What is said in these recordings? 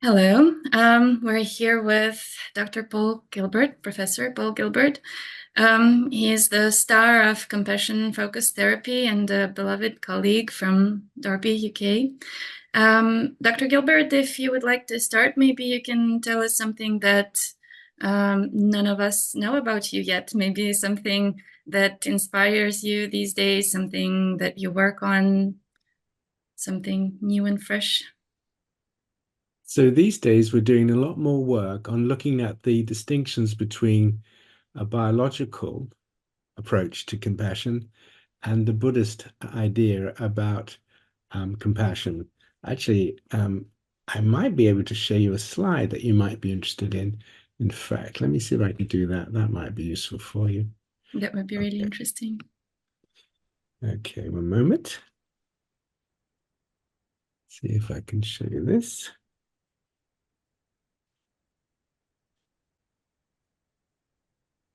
Hello, we're here with Dr. Paul Gilbert, Professor Paul Gilbert. He is the star of compassion-focused therapy and a beloved colleague from Derby, UK. Dr. Gilbert, if you would like to start, maybe you can tell us something that none of us know about you yet, maybe something that inspires you these days, something that you work on, something new and fresh. So these days, we're doing a lot more work on looking at the distinctions between a biological approach to compassion and the Buddhist idea about compassion. Actually, I might be able to show you a slide that you might be interested in. In fact, let me see if I can do that. That might be useful for you. That would be really interesting. Okay, one moment. See if I can show you this.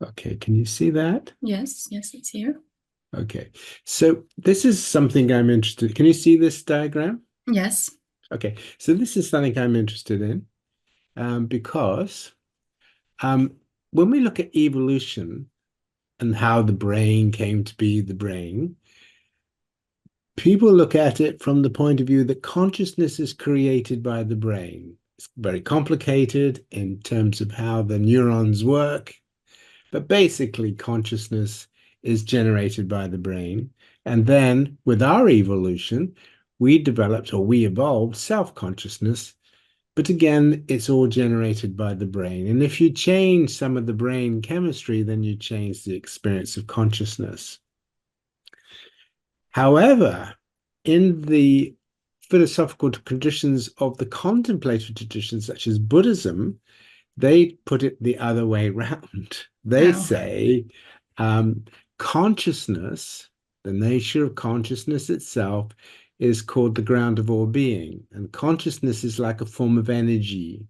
Okay, can you see that? Yes, it's here. Okay, so this is something I'm interested. Can you see this diagram? Yes. Okay, so this is something I'm interested in because when we look at evolution and how the brain came to be the brain, people look at it from the point of view that consciousness is created by the brain. It's very complicated in terms of how the neurons work, but basically consciousness is generated by the brain. And then with our evolution, we developed or we evolved self-consciousness. But again, it's all generated by the brain. And if you change some of the brain chemistry, then you change the experience of consciousness. However, in the philosophical traditions of the contemplative traditions, such as Buddhism, they put it the other way around. They Wow. say consciousness, the nature of consciousness itself, is called the ground of all being. And consciousness is like a form of energy.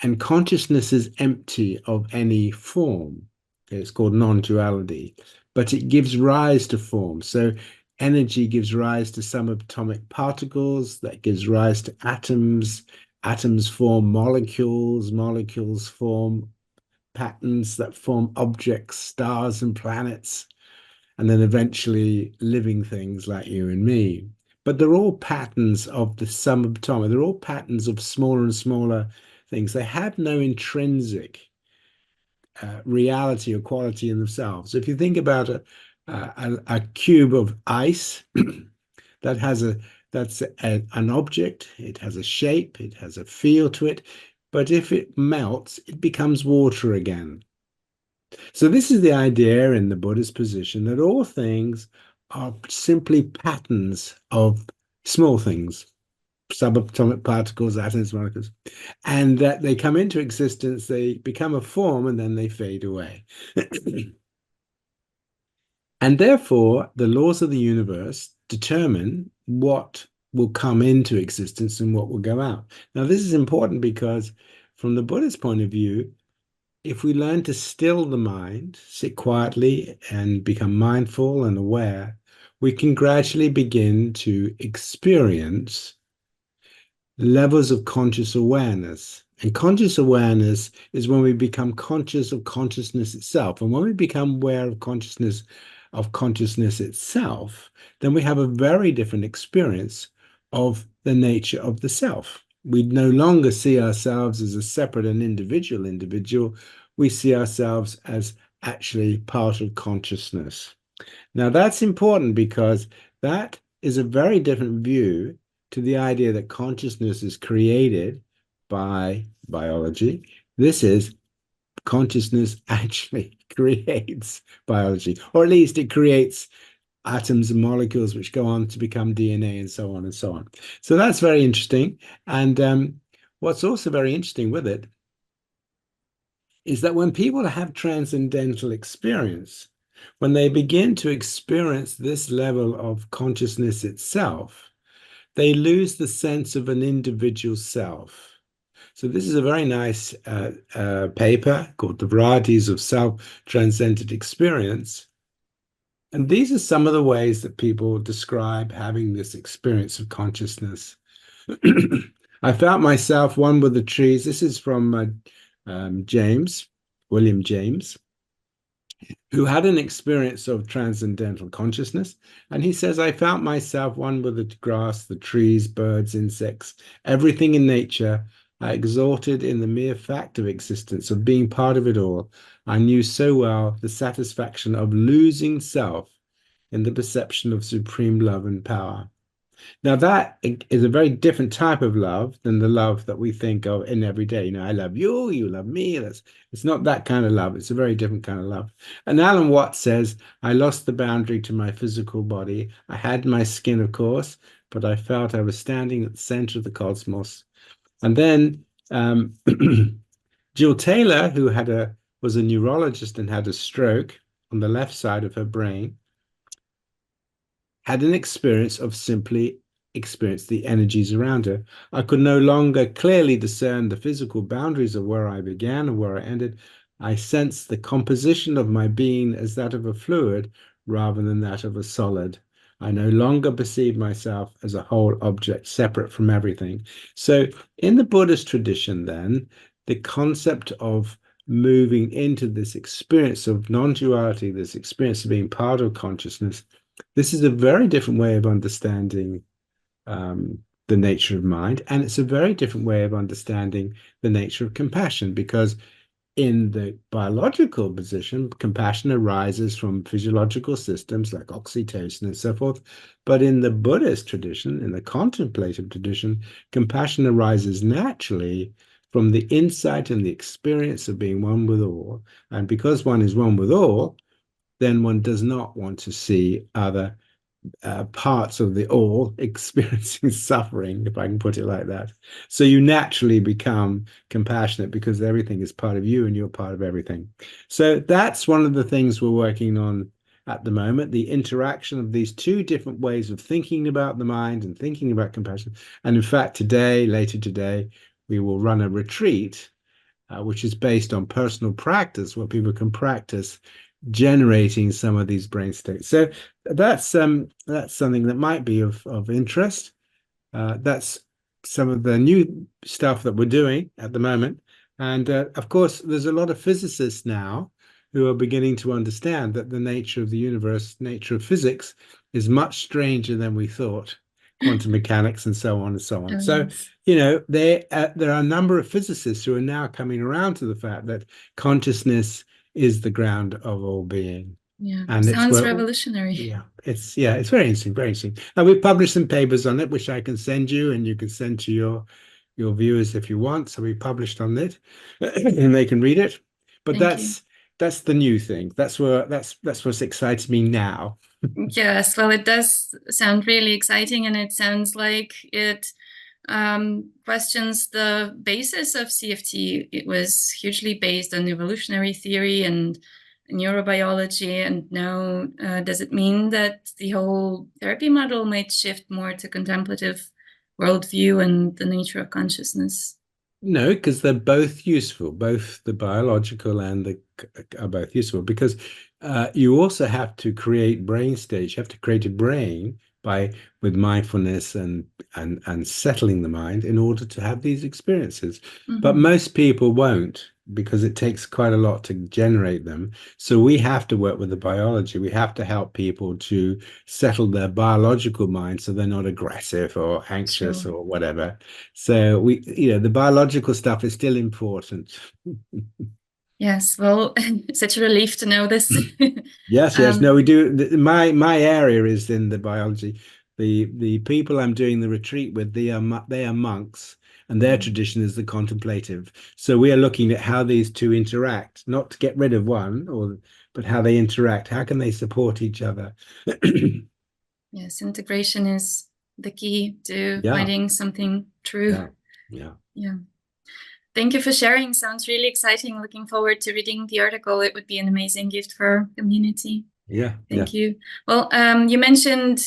And consciousness is empty of any form. Okay, it's called non-duality, but it gives rise to form. So energy gives rise to subatomic particles, that gives rise to atoms. Atoms form molecules, molecules form patterns that form objects, stars and planets, and then eventually living things like you and me. But they're all patterns of the subatomic. They're all patterns of smaller and smaller things. They have no intrinsic reality or quality in themselves. If you think about a cube of ice, that has an object, it has a shape, it has a feel to it, but if it melts, it becomes water again. So this is the idea in the Buddhist position that all things are simply patterns of small things, subatomic particles, atoms, molecules, and that they come into existence, they become a form, and then they fade away. And therefore, the laws of the universe determine what will come into existence and what will go out. Now, this is important because from the Buddhist point of view, if we learn to still the mind, sit quietly and become mindful and aware, we can gradually begin to experience levels of conscious awareness. And conscious awareness is when we become conscious of consciousness itself. And when we become aware of consciousness itself, then we have a very different experience of the nature of the self. We no longer see ourselves as a separate and individual. We see ourselves as actually part of consciousness. Now, that's important because that is a very different view to the idea that consciousness is created by biology. This is consciousness actually creates biology, or at least it creates atoms and molecules which go on to become DNA and so on and so on. So that's very interesting. And what's also very interesting with it is that when people have transcendental experience, when they begin to experience this level of consciousness itself, they lose the sense of an individual self. So this is a very nice paper called The Varieties of Self-Transcendent Experience. And these are some of the ways that people describe having this experience of consciousness. I felt myself one with the trees. This is from William James, who had an experience of transcendental consciousness. And he says, I felt myself one with the grass, the trees, birds, insects, everything in nature. I exalted in the mere fact of existence, of being part of it all. I knew so well the satisfaction of losing self in the perception of supreme love and power. Now, that is a very different type of love than the love that we think of in every day. You know, I love you, you love me. It's not that kind of love. It's a very different kind of love. And Alan Watts says, I lost the boundary to my physical body. I had my skin, of course, but I felt I was standing at the center of the cosmos. And then Jill Taylor, who was a neurologist and had a stroke on the left side of her brain, had an experience of simply experience the energies around her. I could no longer clearly discern the physical boundaries of where I began and where I ended. I sensed the composition of my being as that of a fluid rather than that of a solid. I no longer perceive myself as a whole object separate from everything. So in the Buddhist tradition, then, the concept of moving into this experience of non-duality, this experience of being part of consciousness, this is a very different way of understanding the nature of mind, and it's a very different way of understanding the nature of compassion, because in the biological position, compassion arises from physiological systems like oxytocin and so forth. But in the Buddhist tradition, in the contemplative tradition, compassion arises naturally from the insight and the experience of being one with all. And because one is one with all, then one does not want to see other parts of the all experiencing suffering, if I can put it like that. So you naturally become compassionate because everything is part of you and you're part of everything. So that's one of the things we're working on at the moment, the interaction of these two different ways of thinking about the mind and thinking about compassion. And in fact, later today, we will run a retreat, which is based on personal practice, where people can practice generating some of these brain states. So that's something that might be of interest. That's some of the new stuff that we're doing at the moment. And of course, there's a lot of physicists now who are beginning to understand that the nature of the universe, nature of physics, is much stranger than we thought. Quantum mechanics and so on and so on. Oh, So, yes. you know, there are a number of physicists who are now coming around to the fact that consciousness is the ground of all being. Yeah, And it's sounds where, revolutionary. it's very interesting, very interesting. And we've published some papers on it, which I can send you, and you can send to your viewers if you want. So we published on it, and they can read it. But Thank you. that's the new thing. That's what's excites me now. Yes, well, it does sound really exciting, and it sounds like it questions the basis of CFT. It was hugely based on evolutionary theory and neurobiology, and now does it mean that the whole therapy model might shift more to contemplative worldview and the nature of consciousness? No, because they're both useful. Both the biological and the are both useful, because you also have to create brain states. You have to create a brain with mindfulness and settling the mind in order to have these experiences. But most people won't, because it takes quite a lot to generate them. So we have to work with the biology. We have to help people to settle their biological mind so they're not aggressive or anxious Sure. or whatever. So the biological stuff is still important. Yes, well, such a relief to know this. Yes, yes. No, um, we do. My area is in the biology. The people I'm doing the retreat with, they are monks, and their tradition is the contemplative. So we are looking at how these two interact, not to get rid of one, but how they interact. How can they support each other? yes, integration is the key to Yeah, finding something true. yeah, yeah, Yeah. Thank you for sharing. Sounds really exciting. Looking forward to reading the article. It would be an amazing gift for our community. yeah, yeah. Thank you. Well, you mentioned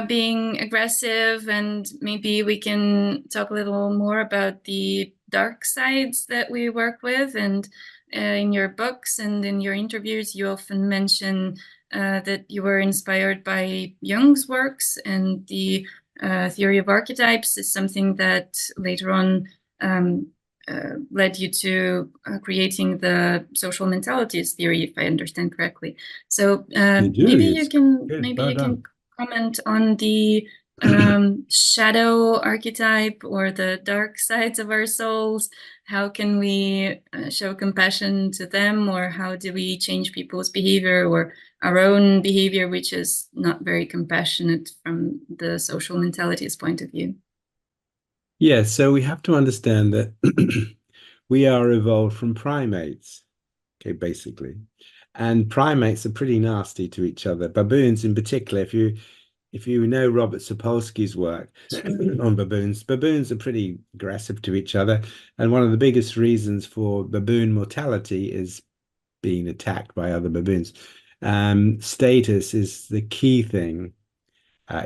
being aggressive, and maybe we can talk a little more about the dark sides that we work with. And in your books and in your interviews, you often mention that you were inspired by Jung's works and the theory of archetypes is something that later on led you to creating the social mentalities theory, if I understand correctly. So maybe you can comment on the shadow archetype or the dark sides of our souls. How can we show compassion to them, or how do we change people's behavior or our own behavior, which is not very compassionate from the social mentalities point of view? Yeah, so we have to understand that we are evolved from primates, okay, basically. And primates are pretty nasty to each other. Baboons in particular, if you know Robert Sapolsky's work on baboons are pretty aggressive to each other. And one of the biggest reasons for baboon mortality is being attacked by other baboons. Status is the key thing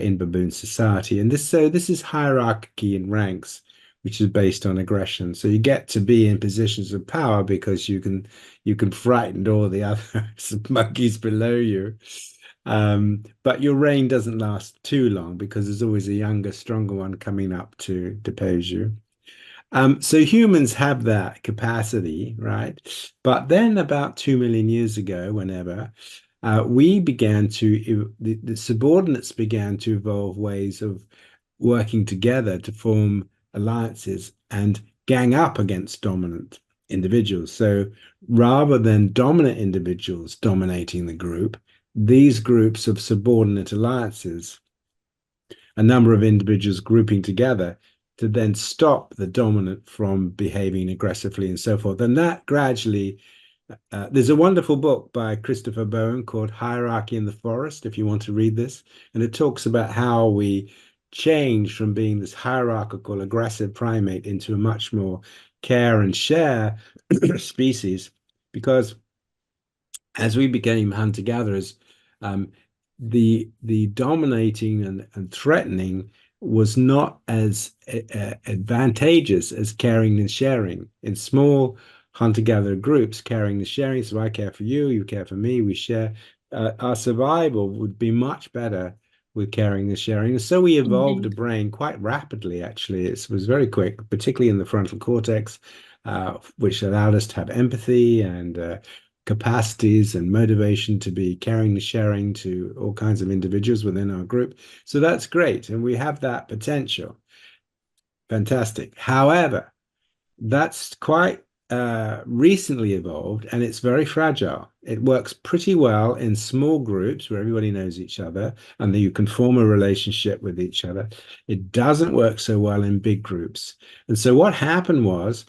in baboon society. And this is hierarchy in ranks, which is based on aggression. So you get to be in positions of power because you can frighten all the other monkeys below you. But your reign doesn't last too long because there's always a younger, stronger one coming up to depose you. So humans have that capacity, right? But then about 2 million years ago, whenever, we began to, the subordinates began to evolve ways of working together to form alliances and gang up against dominant individuals. So rather than dominant individuals dominating the group, these groups of subordinate alliances, a number of individuals grouping together to then stop the dominant from behaving aggressively and so forth. And that gradually, there's a wonderful book by Christopher Bowen called Hierarchy in the Forest, if you want to read this. And it talks about how we change from being this hierarchical, aggressive primate into a much more care and share species, because as we became hunter-gatherers, the dominating and threatening was not as advantageous as caring and sharing. In small hunter-gatherer groups, caring and sharing, so I care for you, you care for me, we share. Our survival would be much better with caring and sharing. And so we evolved a brain quite rapidly, actually. It was very quick, particularly in the frontal cortex, which allowed us to have empathy and capacities and motivation to be caring and sharing to all kinds of individuals within our group. So that's great. And we have that potential. Fantastic. However, that's quite recently evolved and it's very fragile. It works pretty well in small groups where everybody knows each other and that you can form a relationship with each other. It doesn't work so well in big groups. And so what happened was,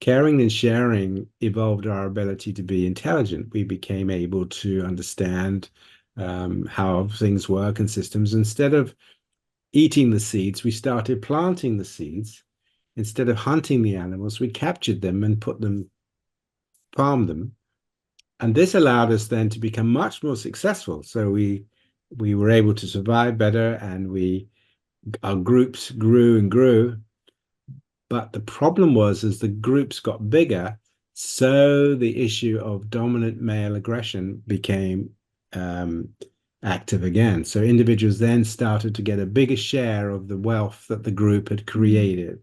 caring and sharing evolved our ability to be intelligent. We became able to understand how things work and systems. Instead of eating the seeds, we started planting the seeds. Instead of hunting the animals, we captured them and farmed them. And this allowed us then to become much more successful. So we were able to survive better, and our groups grew and grew. But the problem was, as the groups got bigger, so the issue of dominant male aggression became active again. So individuals then started to get a bigger share of the wealth that the group had created.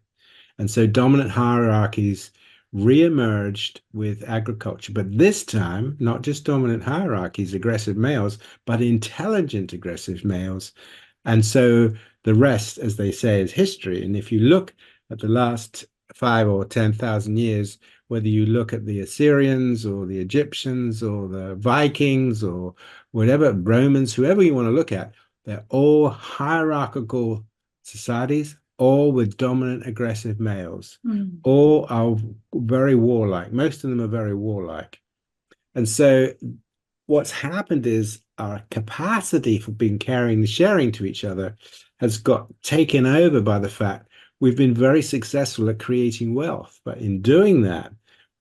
And so dominant hierarchies re-emerged with agriculture, but this time, not just dominant hierarchies, aggressive males, but intelligent aggressive males. And so the rest, as they say, is history. And if you look at the last 5 or 10,000 years, whether you look at the Assyrians or the Egyptians or the Vikings or whatever, Romans, whoever you want to look at, they're all hierarchical societies, all with dominant aggressive males. All are very warlike. Most of them are very warlike. And so what's happened is our capacity for being caring and sharing to each other has got taken over by the fact we've been very successful at creating wealth. But in doing that,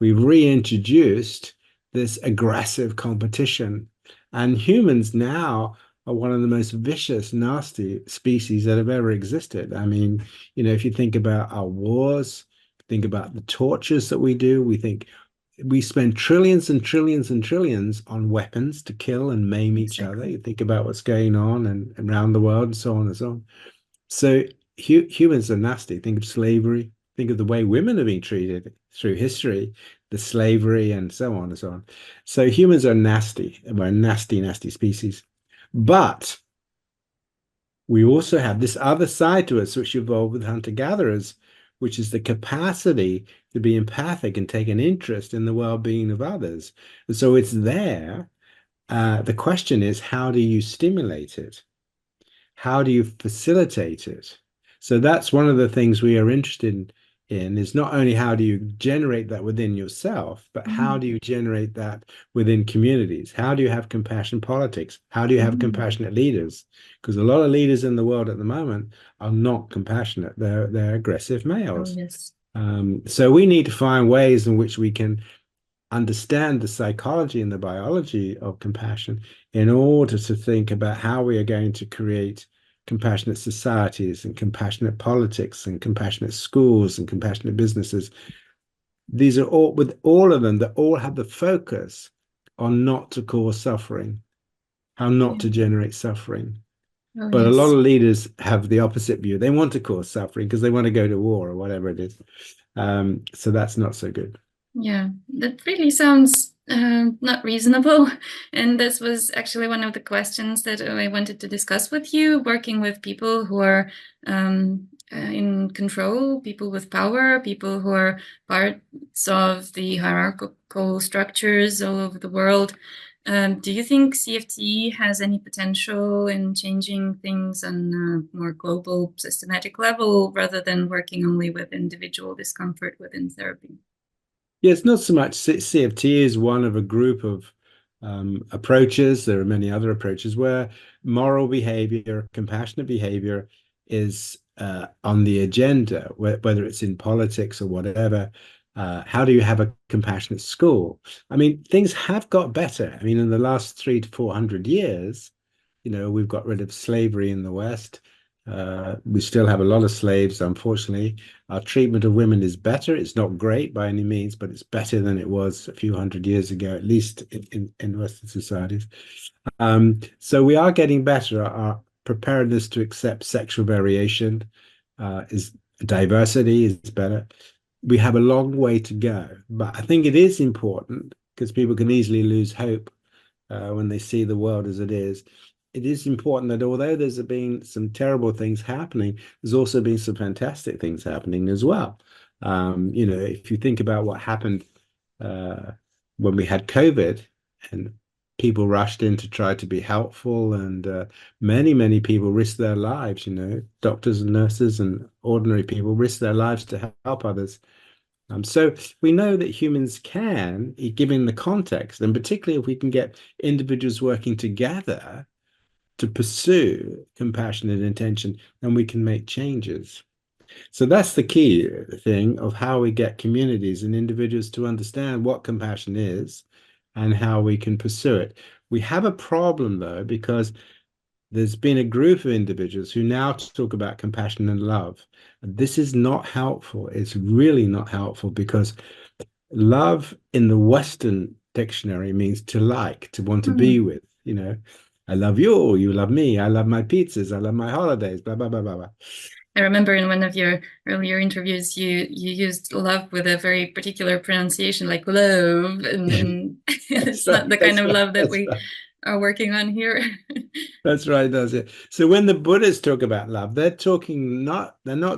we've reintroduced this aggressive competition. And humans now are one of the most vicious, nasty species that have ever existed. I mean, if you think about our wars, think about the tortures that we do, we spend trillions and trillions and trillions on weapons to kill and maim each other. You think about what's going on and around the world and so on and so on. So humans are nasty. Think of slavery. Think of the way women have been treated through history, the slavery and so on and so on. So humans are nasty. We're a nasty, nasty species. But we also have this other side to us, which evolved with hunter-gatherers, which is the capacity to be empathic and take an interest in the well-being of others. And so it's there. The question is, how do you stimulate it? How do you facilitate it? So that's one of the things we are interested in is not only how do you generate that within yourself, but how do you generate that within communities? How do you have compassion politics? How do you have compassionate leaders? Because a lot of leaders in the world at the moment are not compassionate. They're aggressive Oh, males. yes. So we need to find ways in which we can understand the psychology and the biology of compassion in order to think about how we are going to create compassionate societies and compassionate politics and compassionate schools and compassionate businesses. These are all, with all of them, that all have the focus on not to cause suffering, how not Yeah. to generate suffering. Oh, But a lot yes. of leaders have the opposite view. They want to cause suffering because they want to go to war or whatever it is. So that's not so good. Yeah, that really sounds not reasonable. And this was actually one of the questions that I wanted to discuss with you, working with people who are in control, people with power, people who are parts of the hierarchical structures all over the world. Do you think CFT has any potential in changing things on a more global, systematic level rather than working only with individual discomfort within therapy? Yeah, it's not so much CFT is one of a group of approaches. There are many other approaches where moral behavior, compassionate behavior is on the agenda, whether it's in politics or whatever. How do you have a compassionate school? I mean, things have got better. I mean, in the last 300 to 400 years, we've got rid of slavery in the West. We still have a lot of slaves, unfortunately. Our treatment of women is better. It's not great by any means, but it's better than it was a few hundred years ago, at least in Western societies. So we are getting better. Our preparedness to accept sexual variation is diversity is better. We have a long way to go, but I think it is important because people can easily lose hope when they see the world as it is. It is important that although there's been some terrible things happening, there's also been some fantastic things happening as well. If you think about what happened uh, when we had COVID and people rushed in to try to be helpful, and many, many people risked their lives, doctors and nurses and ordinary people risked their lives to help others. So we know that humans can, given the context, and particularly if we can get individuals working together to pursue compassionate intention, then we can make changes. So that's the key thing of how we get communities and individuals to understand what compassion is and how we can pursue it. We have a problem though, because there's been a group of individuals who now talk about compassion and love. This is not helpful. It's really not helpful because love in the Western dictionary means to like, to want to be with, I love you, you love me, I love my pizzas, I love my holidays, blah, blah, blah, blah, blah. I remember in one of your earlier interviews, you used love with a very particular pronunciation, like love, and it's not the kind of love that we are working on here. That's right, that's it. So when the Buddhists talk about love, they're not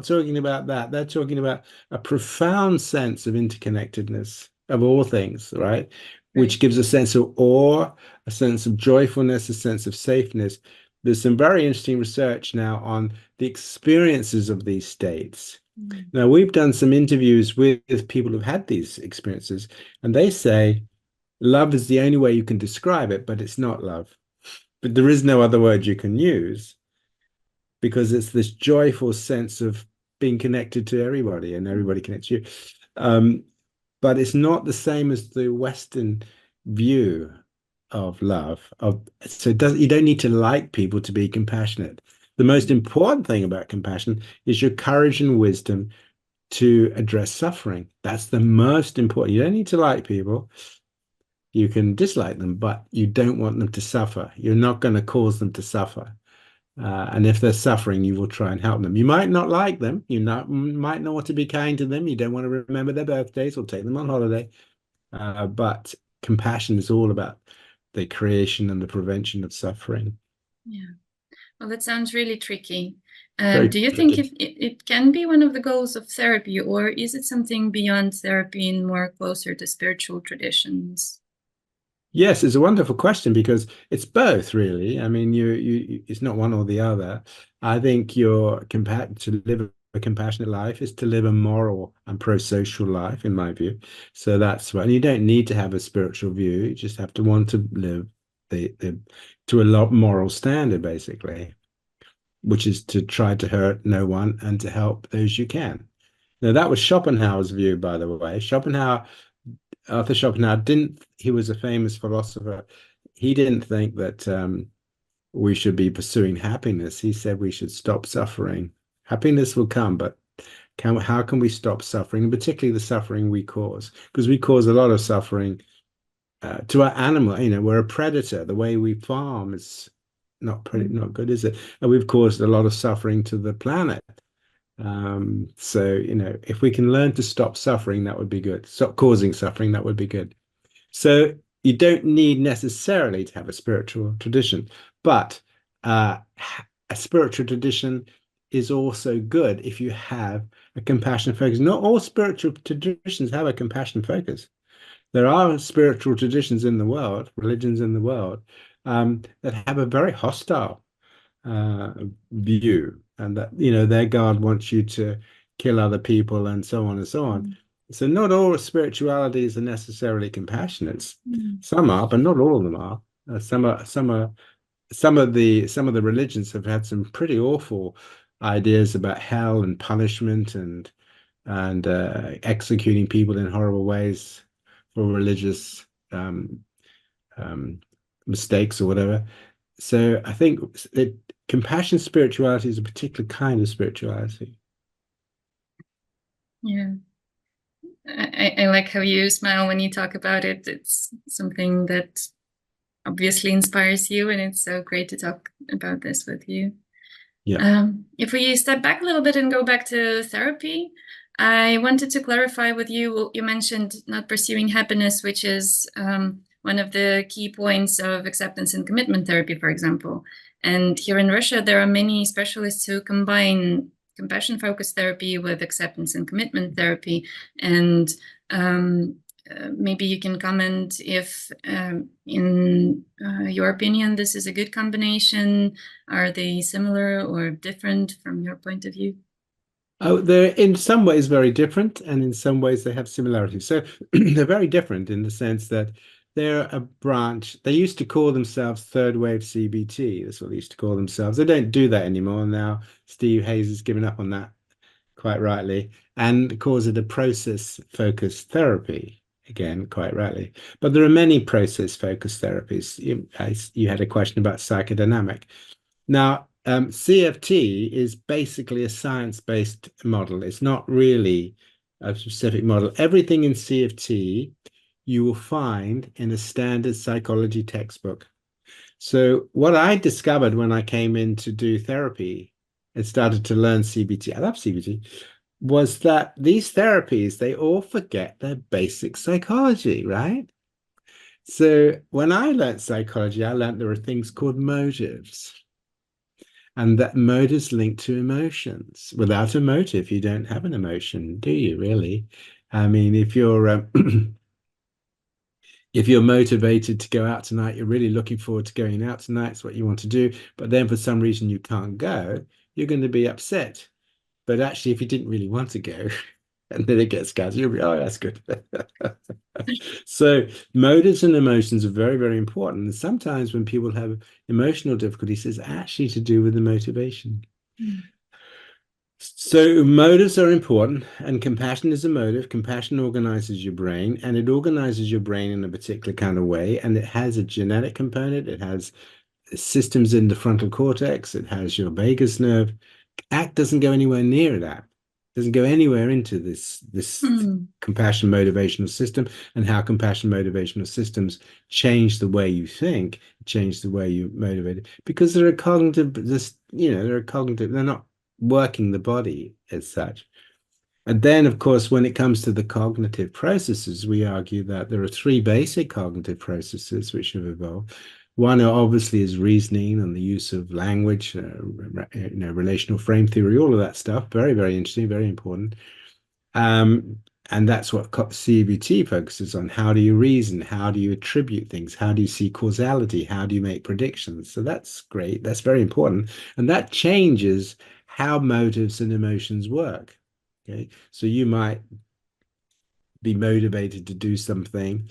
talking about that. They're talking about a profound sense of interconnectedness of all things, right? Which Right. gives a sense of awe, a sense of joyfulness, a sense of safeness. There's some very interesting research now on the experiences of these states. Now, we've done some interviews with people who've had these experiences, and they say love is the only way you can describe it, but it's not love. But there is no other word you can use because it's this joyful sense of being connected to everybody and everybody connects you. But it's not the same as the Western view of love. So you don't need to like people to be compassionate. The most important thing about compassion is your courage and wisdom to address suffering. That's the most important. You don't need to like people. You can dislike them, but you don't want them to suffer. You're not going to cause them to suffer. And if they're suffering, you will try and help them. You might not like them. Might not want to be kind to them. You don't want to remember their birthdays or take them on holiday. But compassion is all about the creation and the prevention of suffering. Yeah. Well, that sounds really tricky. Very Do you think tricky. it can be one of the goals of therapy, or is it something beyond therapy and more closer to spiritual traditions? Yes, it's a wonderful question because it's both, really. I mean, it's not one or the other. I think to live a compassionate life is to live a moral and pro-social life, in my view. So that's why, and you don't need to have a spiritual view. You just have to want to live to a moral standard, basically, which is to try to hurt no one and to help those you can. Now, that was Schopenhauer's view, by the way. Arthur Schopenhauer he was a famous philosopher. He didn't think that we should be pursuing happiness. He said we should stop suffering. Happiness will come, but how can we stop suffering, particularly the suffering we cause? Because we cause a lot of suffering to our animal. We're a predator. The way we farm is not good, is it? And we've caused a lot of suffering to the planet. So, if we can learn to stop suffering, that would be good. Stop causing suffering, that would be good. So you don't need necessarily to have a spiritual tradition, but a spiritual tradition is also good if you have a compassion focus. Not all spiritual traditions have a compassion focus. There are spiritual traditions in the world, religions in the world, that have a very hostile view, and that their God wants you to kill other people and so on and so on. So not all spiritualities are necessarily compassionate. Some are, but not all of them are. Some of the religions have had some pretty awful ideas about hell and punishment and executing people in horrible ways for religious mistakes or whatever. So I think compassion spirituality is a particular kind of spirituality. Yeah. I like how you smile when you talk about it. It's something that obviously inspires you, and it's so great to talk about this with you. Yeah. If we step back a little bit and go back to therapy, I wanted to clarify with you. You mentioned not pursuing happiness, which is one of the key points of acceptance and commitment therapy, for example. And here in Russia, there are many specialists who combine compassion-focused therapy with acceptance and commitment therapy. And maybe you can comment if, in your opinion, this is a good combination. Are they similar or different from your point of view? Oh, they're in some ways very different, and in some ways they have similarities. So they're very different in the sense that they're a branch. They used to call themselves third wave CBT. That's what they used to call themselves. They don't do that anymore now. Steve Hayes has given up on that, quite rightly, and calls it a process-focused therapy, again, quite rightly. But there are many process-focused therapies. You had a question about psychodynamic. Now, CFT is basically a science-based model. It's not really a specific model. Everything in CFT you will find in a standard psychology textbook. So what I discovered when I came in to do therapy and started to learn CBT, I love CBT, was that these therapies, they all forget their basic psychology, right? So when I learned psychology, I learned there are things called motives. And that motives linked to emotions. Without a motive, you don't have an emotion, do you, really? I mean, if you're if you're motivated to go out tonight, you're really looking forward to going out tonight, it's what you want to do, but then for some reason you can't go, you're going to be upset. But actually, if you didn't really want to go, and then it gets scattered, you'll be, oh, that's good. So motives and emotions are very, very important. And sometimes when people have emotional difficulties, it's actually to do with the motivation. So motives are important, and compassion is a motive. Compassion organizes your brain, and it organizes your brain in a particular kind of way. And it has a genetic component. It has systems in the frontal cortex. It has your vagus nerve. ACT doesn't go anywhere near that. Doesn't go anywhere into this compassion motivational system and how compassion motivational systems change the way you think, change the way you motivate it, because they're a cognitive, they're not working the body as such. And then, of course, when it comes to the cognitive processes, we argue that there are three basic cognitive processes which have evolved. One obviously is reasoning and the use of language, relational frame theory, all of that stuff. Very, very interesting, very important. And that's what CBT focuses on. How do you reason? How do you attribute things? How do you see causality? How do you make predictions? So that's great. That's very important. And that changes how motives and emotions work. Okay, so you might be motivated to do something,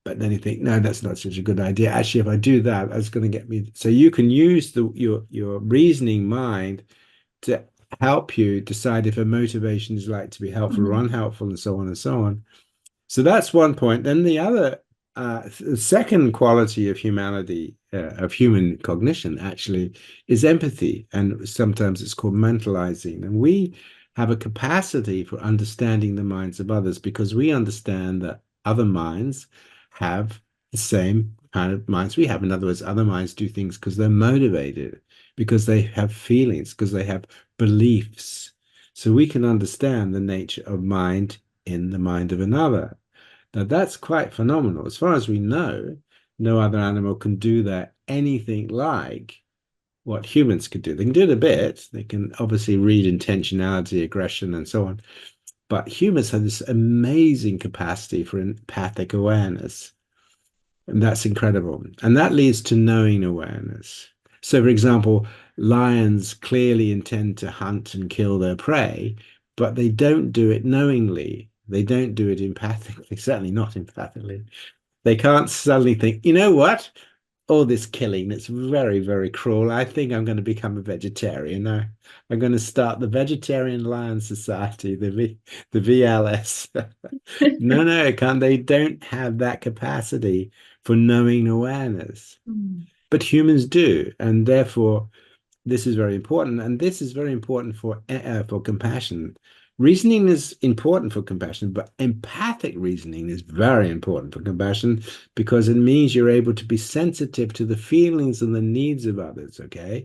but then you think, no, that's not such a good idea. Actually, if I do that, that's going to get me. So you can use your reasoning mind to help you decide if a motivation is like to be helpful or unhelpful, and so on and so on. So that's one point. Then the other, the second quality of humanity, of human cognition, actually, is empathy, and sometimes it's called mentalizing. And we have a capacity for understanding the minds of others because we understand that other minds have the same kind of minds we have. In other words, other minds do things because they're motivated, because they have feelings, because they have beliefs. So we can understand the nature of mind in the mind of another. Now, that's quite phenomenal. As far as we know, no other animal can do that anything like what humans could do. They can do it a bit. They can obviously read intentionality, aggression, and so on. But humans have this amazing capacity for empathic awareness. And that's incredible. And that leads to knowing awareness. So, for example, lions clearly intend to hunt and kill their prey, but they don't do it knowingly. They don't do it empathically, certainly not empathically. They can't suddenly think, you know what? All this killing, it's very, very cruel. I think I'm going to become a vegetarian now. I'm going to start the Vegetarian Lion Society, the VLS. No, it can't. They don't have that capacity for knowing awareness. But humans do, and therefore this is very important. And this is very important for compassion. Reasoning is important for compassion, but empathic reasoning is very important for compassion because it means you're able to be sensitive to the feelings and the needs of others. Okay.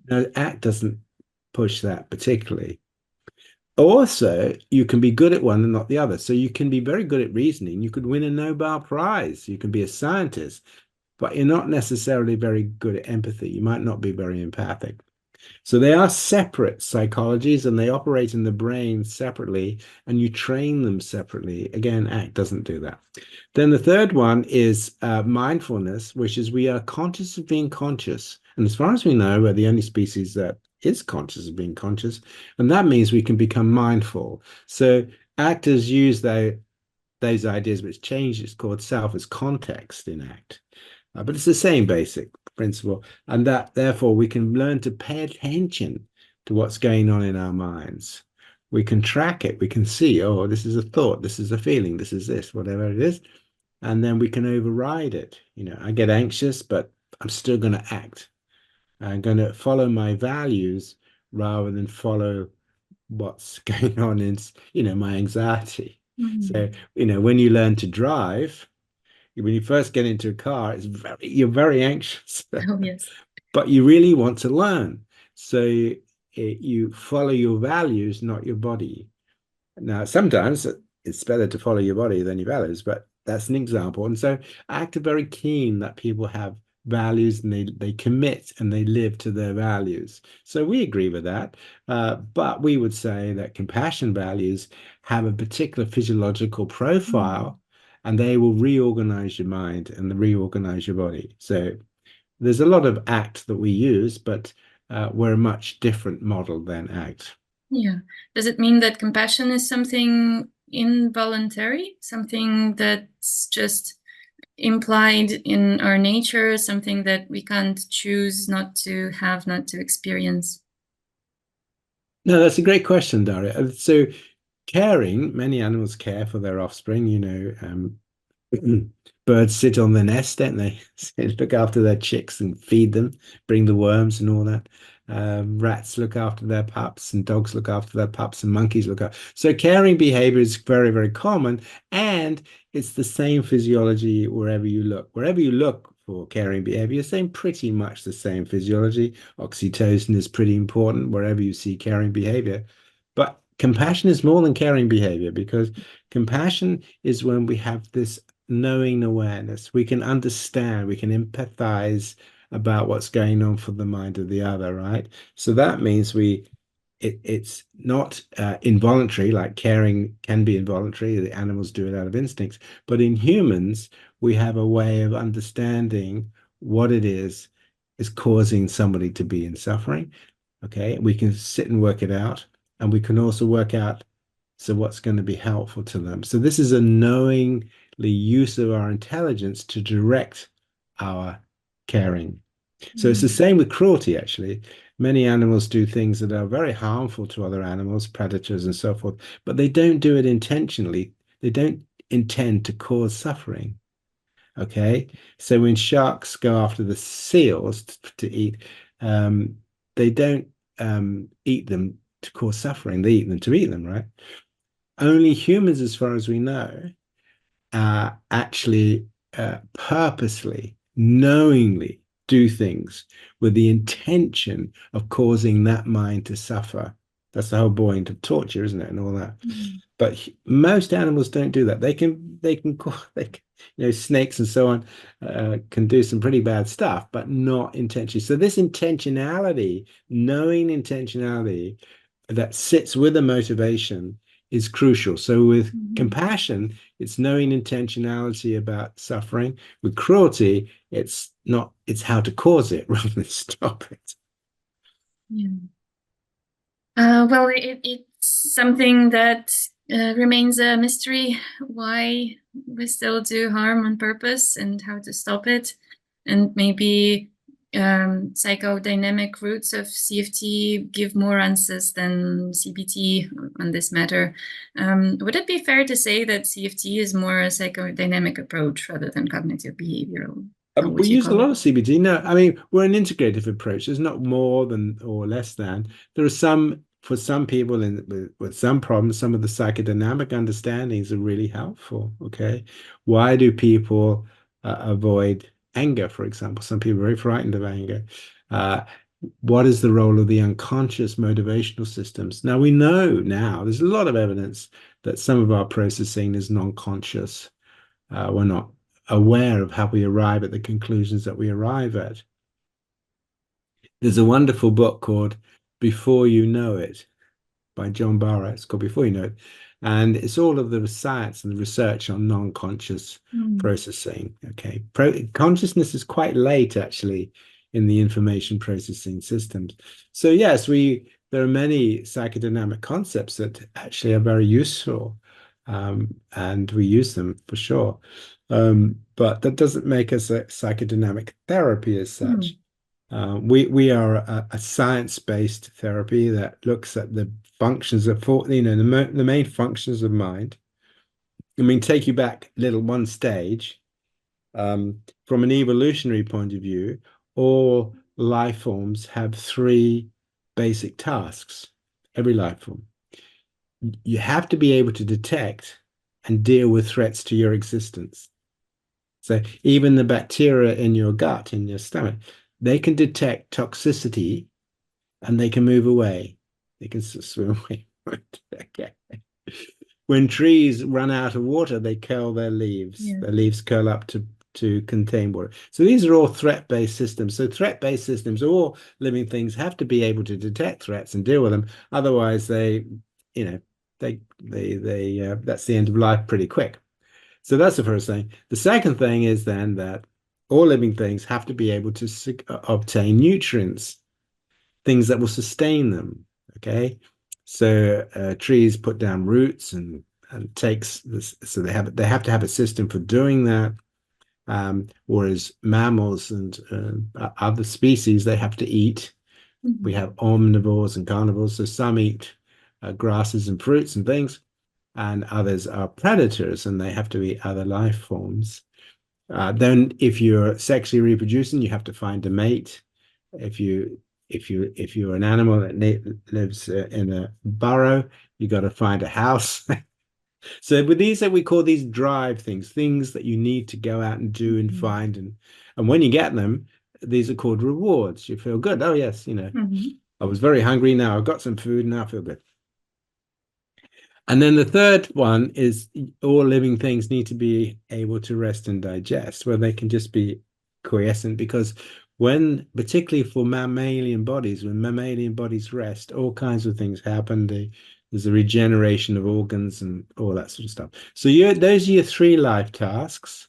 Now, ACT doesn't push that particularly. Also, you can be good at one and not the other. So you can be very good at reasoning. You could win a Nobel Prize. You can be a scientist, but you're not necessarily very good at empathy. You might not be very empathic. So they are separate psychologies and they operate in the brain separately and you train them separately. Again, ACT doesn't do that. Then the third one is mindfulness, which is we are conscious of being conscious. And as far as we know, we're the only species that is conscious of being conscious. And that means we can become mindful. So actors use those ideas, which change its called self as context in ACT. But it's the same basic principle, and that therefore we can learn to pay attention to what's going on in our minds. We can track it. We can see, oh, this is a thought, this is a feeling, this is this, whatever it is, and then we can override it. I get anxious, but I'm still going to act. I'm going to follow my values rather than follow what's going on in, my anxiety. So, when you learn to drive, when you first get into a car, you're very anxious. Oh, yes. But you really want to learn. So you follow your values, not your body. Now, sometimes it's better to follow your body than your values, but that's an example. And so I act very keen that people have values and they commit and they live to their values. So we agree with that. But we would say that compassion values have a particular physiological profile and they will reorganize your mind and reorganize your body. So there's a lot of ACT that we use, but we're a much different model than ACT. Yeah. Does it mean that compassion is something involuntary, something that's just implied in our nature, something that we can't choose not to have, not to experience? No, that's a great question, Daria. So caring, many animals care for their offspring, birds sit on the nest, don't they? Look after their chicks and feed them, bring the worms and all that. Rats look after their pups, and dogs look after their pups, and monkeys look after. So caring behavior is very, very common, and it's the same physiology wherever you look. Wherever you look for caring behavior, you're seeing pretty much the same physiology. Oxytocin is pretty important wherever you see caring behavior. But compassion is more than caring behavior, because compassion is when we have this knowing awareness. We can understand, we can empathize about what's going on for the mind of the other, right? So that means it's not involuntary, like caring can be involuntary. The animals do it out of instincts. But in humans, we have a way of understanding what it is causing somebody to be in suffering. Okay, we can sit and work it out, and we can also work out what's going to be helpful to them. So this is a knowingly use of our intelligence to direct our caring. So it's the same with cruelty, actually. Many animals do things that are very harmful to other animals, predators and so forth, but they don't do it intentionally. They don't intend to cause suffering. Okay, so when sharks go after the seals to eat, they don't eat them to cause suffering. They eat them to eat them, right? Only humans, as far as we know, actually purposely, knowingly do things with the intention of causing that mind to suffer. That's the whole point of torture, isn't it, and all that. But most animals don't do that. They can, snakes and so on can do some pretty bad stuff, but not intentionally. So this intentionality, knowing intentionality that sits with a motivation is crucial. So with compassion, it's knowing intentionality about suffering. With cruelty, it's not, it's how to cause it rather than stop it. Yeah. Well, it's something that remains a mystery, why we still do harm on purpose and how to stop it. And maybe psychodynamic roots of CFT give more answers than CBT on this matter. Would it be fair to say that CFT is more a psychodynamic approach rather than cognitive behavioral? We use a lot of CBT. No, I mean, we're an integrative approach. There's not more than or less than. There are some, for some people with some problems, some of the psychodynamic understandings are really helpful. Okay. Why do people avoid anger, for example? Some people are very frightened of anger. What is the role of the unconscious motivational systems? Now, we know now, there's a lot of evidence that some of our processing is non-conscious. We're not aware of how we arrive at the conclusions that we arrive at. There's a wonderful book called Before You Know It by John Barra. It's called Before You Know It. And it's all of the science and the research on non-conscious processing. Okay. Consciousness is quite late, actually, in the information processing systems. So yes, there are many psychodynamic concepts that actually are very useful. And we use them for sure. But that doesn't make us a psychodynamic therapy as such. We are a science-based therapy that looks at the functions of, the main functions of mind. I mean, take you back one stage. From an evolutionary point of view, all life forms have three basic tasks. Every life form. You have to be able to detect and deal with threats to your existence. So even the bacteria in your gut, in your stomach, they can detect toxicity and they can move away. They can swim away. Okay. When trees run out of water, they curl their leaves. Yeah. Their leaves curl up to contain water. So these are all threat-based systems. So threat-based systems, all living things have to be able to detect threats and deal with them. Otherwise, that's the end of life pretty quick. So that's the first thing. The second thing is then that all living things have to be able to obtain nutrients, things that will sustain them. Okay, so trees put down roots and takes this, so they have to have a system for doing that. Whereas mammals and other species, they have to eat. We have omnivores and carnivores, so some eat grasses and fruits and things, and others are predators and they have to eat other life forms. Then if you're sexually reproducing, you have to find a mate. If you If you're an animal that lives in a burrow, you got to find a house. So with these that we call these drive things that you need to go out and do and find, and when you get them, these are called rewards. You feel good. Oh yes, I was very hungry, now I've got some food, now I feel good. And then the third one is all living things need to be able to rest and digest, where they can just be quiescent, because particularly for mammalian bodies, when mammalian bodies rest, all kinds of things happen. There's a regeneration of organs and all that sort of stuff. So those are your 3 life tasks: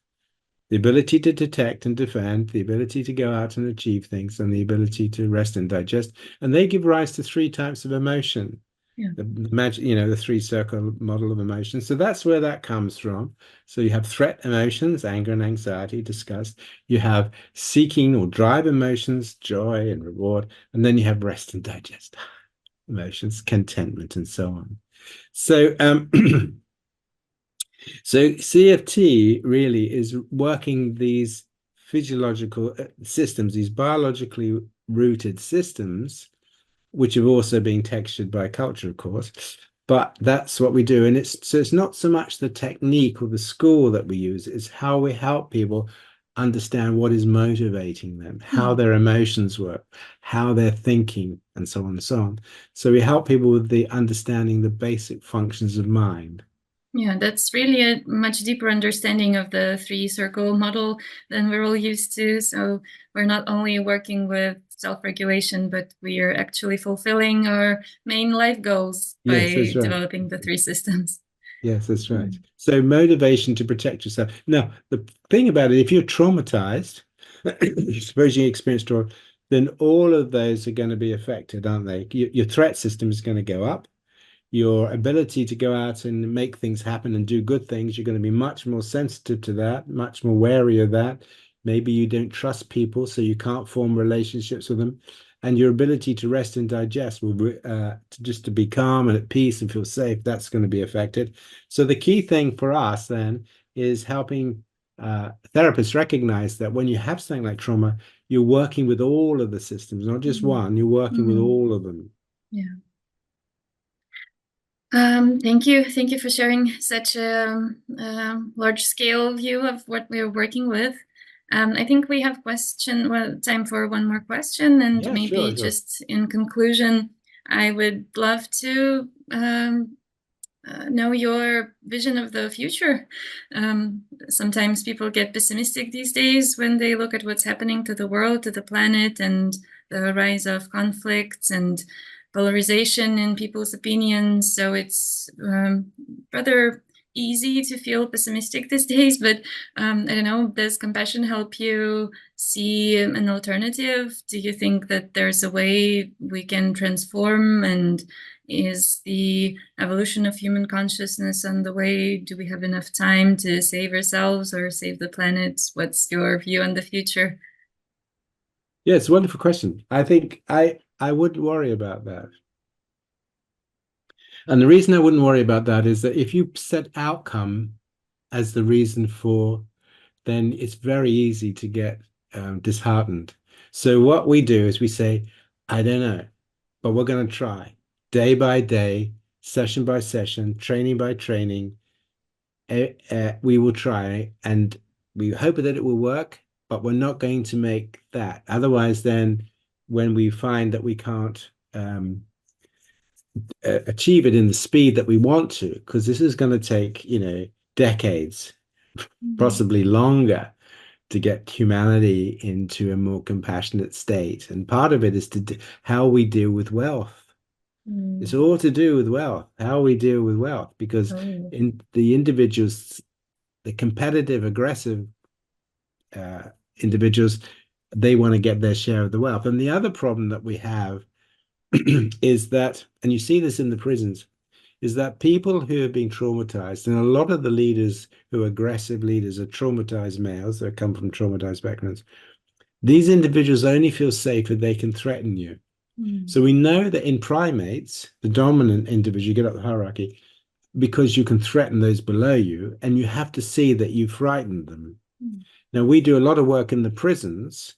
the ability to detect and defend, the ability to go out and achieve things, and the ability to rest and digest. And they give rise to 3 types of emotion. Yeah. The magic, the 3-circle model of emotion. So that's where that comes from. So you have threat emotions, anger and anxiety, disgust. You have seeking or drive emotions, joy and reward. And then you have rest and digest emotions, contentment, and so on. So so CFT really is working these physiological systems, these biologically rooted systems, which have also been textured by culture, of course. But that's what we do. And it's not so much the technique or the school that we use, it's how we help people understand what is motivating them, how their emotions work, how they're thinking, and so on and so on. So we help people with the understanding the basic functions of mind. Yeah, that's really a much deeper understanding of the 3-circle model than we're all used to. So we're not only working with self-regulation, but we are actually fulfilling our main life goals by developing the 3 systems. Yes, that's right. So motivation to protect yourself. Now, the thing about it, if you're traumatized, suppose you experience trauma, then all of those are going to be affected, aren't they? Your threat system is going to go up. Your ability to go out and make things happen and do good things, you're going to be much more sensitive to that, much more wary of that. Maybe you don't trust people, so you can't form relationships with them. And your ability to rest and digest will to be calm and at peace and feel safe, that's going to be affected. So the key thing for us then is helping therapists recognize that when you have something like trauma, you're working with all of the systems, not just one, you're working with all of them. Yeah. Thank you. Thank you for sharing such a large-scale view of what we are working with. I think we have time for one more question, and Yeah, maybe sure. just in conclusion, I would love to know your vision of the future. Sometimes people get pessimistic these days when they look at what's happening to the world, to the planet, and the rise of conflicts and polarization in people's opinions. So it's rather easy to feel pessimistic these days, but I don't know, does compassion help you see an alternative? Do you think that there's a way we can transform, and is the evolution of human consciousness on the way? Do we have enough time to save ourselves or save the planet? What's your view on the future? Yeah, it's a wonderful question. I think I wouldn't worry about that. And the reason I wouldn't worry about that is that if you set outcome as the reason for, then it's very easy to get disheartened. So what we do is we say, I don't know, but we're going to try day by day, session by session, training by training. We will try and we hope that it will work, but we're not going to make that. Otherwise, then when we find that we can't achieve it in the speed that we want to, because this is going to take, decades, possibly longer, to get humanity into a more compassionate state. And part of it is how we deal with wealth. It's all to do with wealth, how we deal with wealth, because in the individuals, the competitive, aggressive individuals, they want to get their share of the wealth. And the other problem that we have is that, and you see this in the prisons, is that people who have been traumatized, and a lot of the leaders who are aggressive leaders are traumatized males that come from traumatized backgrounds. These individuals only feel safe if they can threaten you. So we know that in primates, the dominant individual, you get up the hierarchy, because you can threaten those below you, and you have to see that you frightened them. Now, we do a lot of work in the prisons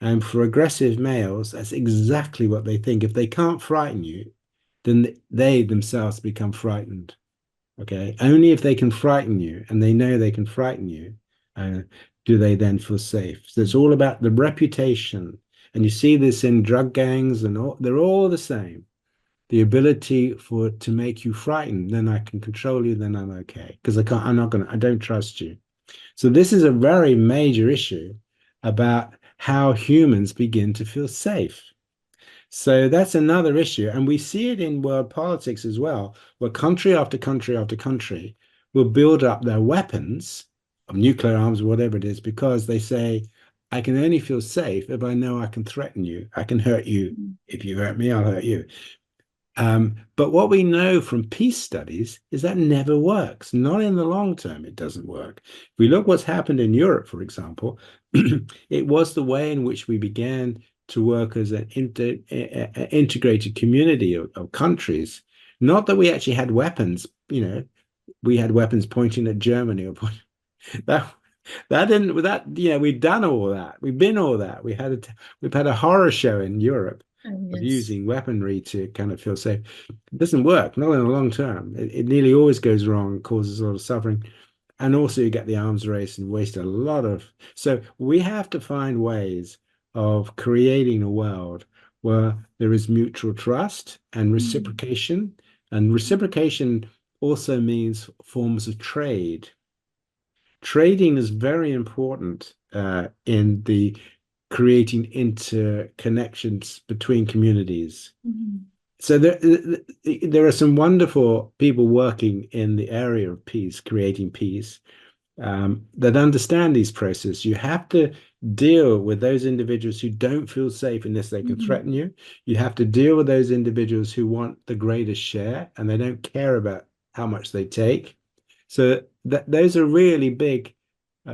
And for aggressive males, that's exactly what they think. If they can't frighten you, then they themselves become frightened. Okay. Only if they can frighten you and they know they can frighten you, uh, do they then feel safe. So it's all about the reputation. And you see this in drug gangs and all, they're all the same. The ability for to make you frightened, then I can control you, then I'm okay. Because I'm not gonna, I don't trust you. So this is a very major issue about how humans begin to feel safe. So that's another issue. And we see it in world politics as well, where country after country after country will build up their weapons of nuclear arms or whatever it is, because they say, I can only feel safe if I know I can threaten you. I can hurt you. If you hurt me, I'll hurt you. But what we know from peace studies is that never works. Not in the long term, it doesn't work. If we look what's happened in Europe, for example, it was the way in which we began to work as an integrated community of countries. Not that we actually had weapons, we had weapons pointing at Germany or that that didn't that we've done all that. We've been all that. We've had a horror show in Europe of Yes. using weaponry to kind of feel safe. It doesn't work, not in the long term. It nearly always goes wrong, causes a lot of suffering. And also you get the arms race and waste a lot of. So we have to find ways of creating a world where there is mutual trust and reciprocation. And reciprocation also means forms of trade. Trading is very important in the creating interconnections between communities. So there are some wonderful people working in the area of peace, creating peace, that understand these processes. You have to deal with those individuals who don't feel safe unless they can threaten you. You have to deal with those individuals who want the greatest share and they don't care about how much they take. So those are really big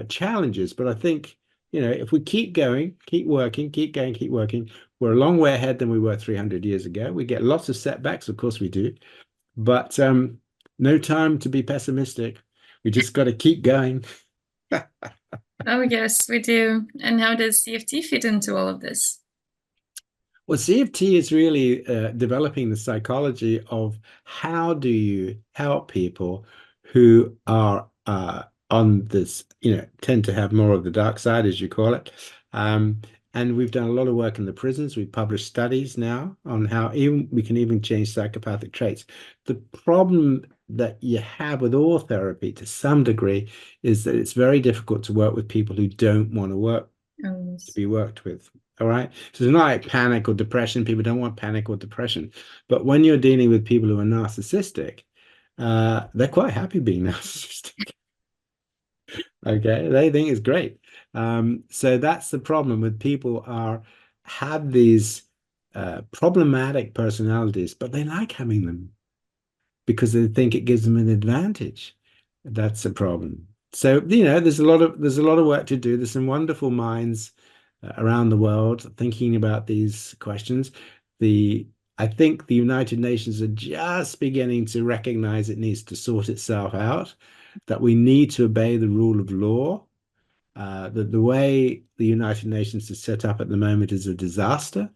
challenges. But I think, if we keep going, keep working, keep going, keep working, we're a long way ahead than we were 300 years ago. We get lots of setbacks, of course we do, but no time to be pessimistic. We just got to keep going. Oh, yes, we do. And how does CFT fit into all of this? Well, CFT is really developing the psychology of how do you help people who are on this, tend to have more of the dark side, as you call it. And we've done a lot of work in the prisons. We've published studies now on how we can even change psychopathic traits. The problem that you have with all therapy to some degree is that it's very difficult to work with people who don't want to work to be worked with. All right. So it's not like panic or depression. People don't want panic or depression. But when you're dealing with people who are narcissistic, they're quite happy being narcissistic. Okay. They think it's great. So that's the problem with people have these problematic personalities, but they like having them because they think it gives them an advantage. That's the problem. So, there's a lot of work to do. There's some wonderful minds around the world thinking about these questions. I think the United Nations are just beginning to recognize it needs to sort itself out, that we need to obey the rule of law. That the way the United Nations is set up at the moment is a disaster.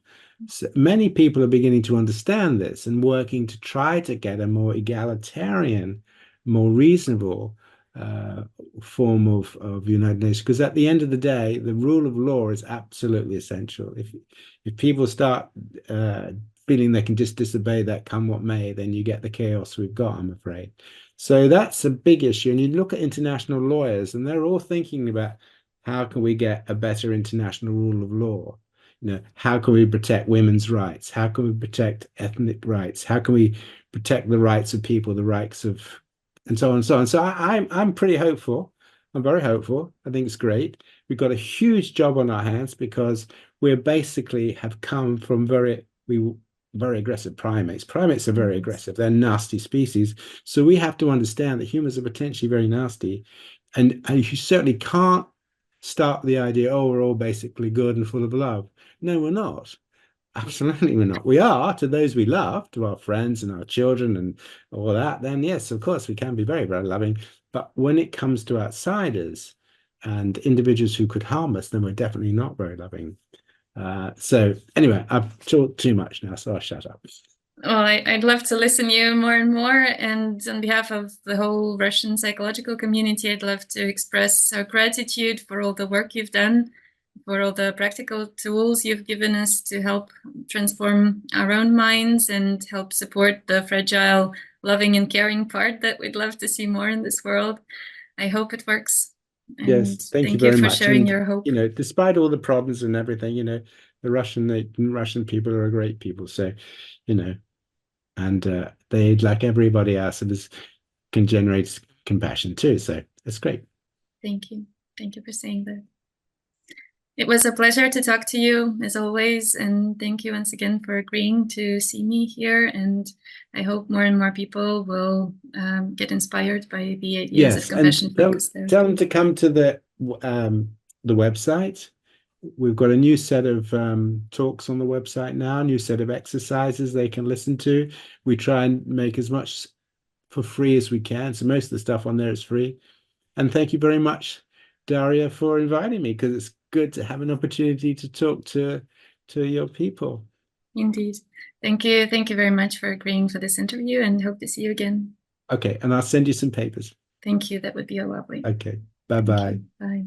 So many people are beginning to understand this and working to try to get a more egalitarian, more reasonable form of United Nations. Because at the end of the day, the rule of law is absolutely essential. If people start feeling they can just disobey that come what may, then you get the chaos we've got, I'm afraid. So that's a big issue. And you look at international lawyers, and they're all thinking about how can we get a better international rule of law? How can we protect women's rights? How can we protect ethnic rights? How can we protect the rights of people, the rights of, and so on and so on. So I'm pretty hopeful. I'm very hopeful. I think it's great. We've got a huge job on our hands because we basically have come from very aggressive primates. Primates are very aggressive. They're nasty species. So we have to understand that humans are potentially very nasty. And you certainly can't start the idea, oh, we're all basically good and full of love. No, we're not. Absolutely, we're not. We are to those we love, to our friends and our children and all that. Then, yes, of course, we can be very, very loving. But when it comes to outsiders and individuals who could harm us, then we're definitely not very loving. So anyway, I've talked too much now, so I'll shut up. Well, I'd love to listen to you more and more. And on behalf of the whole Russian psychological community, I'd love to express our gratitude for all the work you've done, for all the practical tools you've given us to help transform our own minds and help support the fragile, loving and caring part that we'd love to see more in this world. I hope it works. Yes, And thank you thank you very for much. sharing And your hope. despite all the problems and everything, the Russian people are great people. So, and they, like everybody else, can generate compassion too. So it's great. Thank you. Thank you for saying that. It was a pleasure to talk to you as always, and thank you once again for agreeing to see me here. And I hope more and more people will get inspired by the ideas of Yes, and compassion-focused therapy. tell them to come to the website. We've got a new set of talks on the website now, a new set of exercises they can listen to. We try and make as much for free as we can. So most of the stuff on there is free. And thank you very much, Daria, for inviting me, because it's good to have an opportunity to talk to your people. Indeed. Thank you. Thank you very much for agreeing for this interview, and hope to see you again. Okay, and I'll send you some papers. Thank you. That would be lovely. Okay, bye-bye. Bye.